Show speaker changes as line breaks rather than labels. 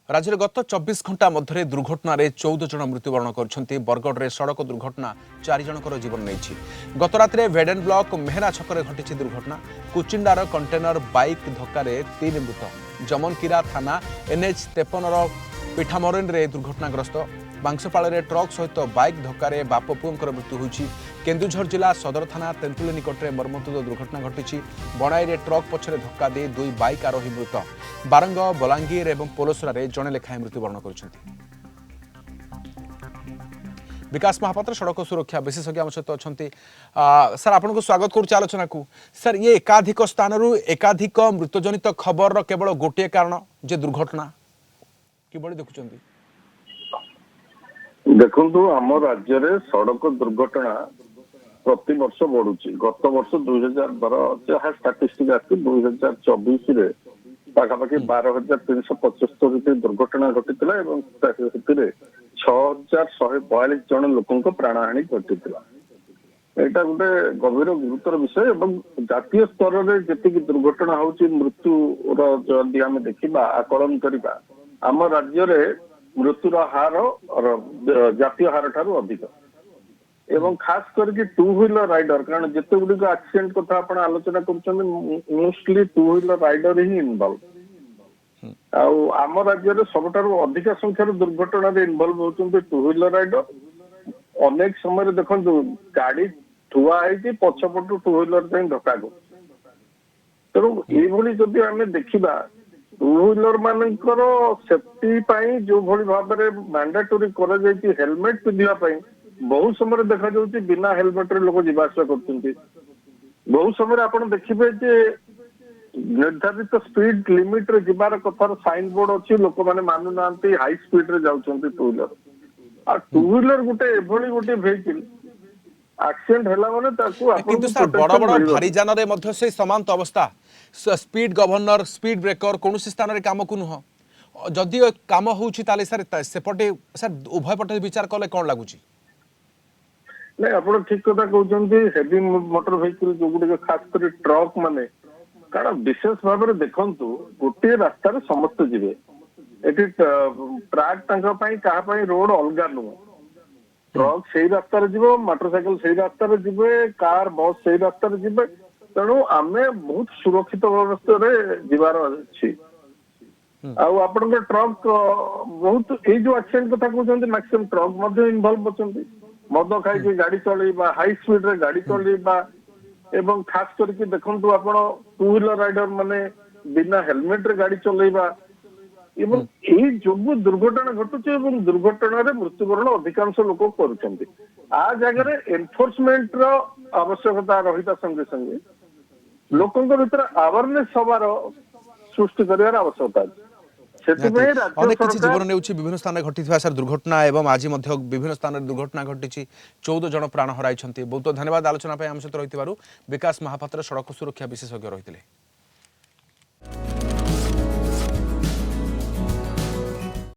राज्य में गत 24 घंटा मध्य दुर्घटन 14 जन मृत्युवरण कर बरगढ़ सड़क दुर्घटना 4 जनकर जीवन नहीं। गत रात वेडेन ब्लॉक मेहरा छक घटी दुर्घटना। कुचिंडार कंटेनर बाइक धक्का 3 मृत। जमनकीरा थाना NH 53 पिठामरन दुर्घटनाग्रस्त। बांसपाड़ ट्रक सहित बाइक धक्का बाप पुओं मृत्यु होती। केन्दुझर जिला सदर थाना तेंतुली निकट में मर्मन्तुद दुर्घटना घटी। बणाई ट्रक पछरे धक्का दे 2 बाइक आरोही मृत। बारंग बलांगीर और पोलसरा जड़े लेखाएं मृत्युवरण कर। विकास महापात्र सड़क सुरक्षा विशेषज्ञ आम सहित अच्छा। सर आपको स्वागत करुच्च आलोचना को। सर ये एकाधिक स्थान एकाधिक मृत्युजनित खबर केवल गोटे कारण जे दुर्घटना किभली देखुं?
देखु आम राज्य में सड़क दुर्घटना प्रति वर्ष बढ़ुची। गत वर्ष 2012 जहाँ स्टाटिस्टिक आसी 2024 पाखापाखि 12,375 दुर्घटना घटी 6,142 जन लोक प्राणहानि घटी। यहाँ गोटे गभीर गुरुतर विषय एवं जातीय स्तर में जी दुर्घटना होची मृत्यु आम देखा आकलन करवा आम राज्य में मृत्युर हार जातीय हार ठारू अधिक एवं खास करके टू व्हीलर राइडर कारण जिते गुड़िक एक्सीडेंट कथा आप आलोचना कर मोस्टली टू व्हीलर राइडर ही इनवल्व। आम राज्य में सबुठारु अधिक संख्यार दुर्घटना इनवल्व होती टू व्हीलर राइडर। अनेक समय देखो गाड़ी ठुआ है पछपटू टू व्हीलर धक्का कर। तेणु ये जदि आम देखा टू व्हीलर मानकर सेफ्टी जो भली भाव में मैंडेटोरी कर हेलमेट पिंधापी बहुत समय देखा जाऊँगी बिना हेलमेट रे लोग जीवासा कर। बहुत समय आप देखिए निर्धारित स्पीड लिमिट रे जीवार कथार साइन बोर्ड अच्छी लोक मैंने मानु ना हाई स्पीड रे जाऊँच टू व्हीलर। आ टू व्हीलर गोटे एभली गोटे भेहिकल एक्सीडेंट है
किंतु सर बड़ बड़ भारी जान रे से समान अवस्था स्पीड गवर्नर स्पीड ब्रेकर कौन स्थान में कम को नुह जदि कम होता सर सेपटे सर उभय पटे विचार कले कौन लगुच?
नहीं आप ठीक कथा कहते हेवी मोटर व्हीकल जो गुड़ खास कर ट्रक माने कारण विशेष भाव में देखु गोटे रास्तार समस्त जीवे ये ट्रक क्या रोड अलग नुह। ट्रक से रास्तार जीव मोटरसाइकेल से रास्तार जीवे कार बस से रास्तार जीवे। तेणु आम बहुत सुरक्षित अवस्था जीवार अच्छी। आपण ट्रक बहुत ये जो एक्सीडेंट कथा कहते मैक्सिमम ट्रक इनवल्व अच्छा मद खाई गाड़ी चलवा हाई स्पीड रे गाड़ी चलवा एवं खास करके देखु आप टू व्हीलर राइडर माने बिना हेलमेट रे गाड़ी चलवा एवं यही जो दुर्घटना घटुचे दुर्घटन मृत्युवरण अधिकांश लोक कर। आ जगह एनफोर्समेंट आवश्यकता रही संगे संगे लोकों भीतर अवेयरनेस हबार सृष्टि कर आवश्यकता है।
अनेक किसी जीवन ने विभिन्न स्थान में घटी सर दुर्घटना एवं आज विभिन्न स्थान में दुर्घटना घटी 14 जन प्राण हराई। बहुत धन्यवाद आलोचना आम सहित रही विकास महापात्र सड़क सुरक्षा विशेषज्ञ रही।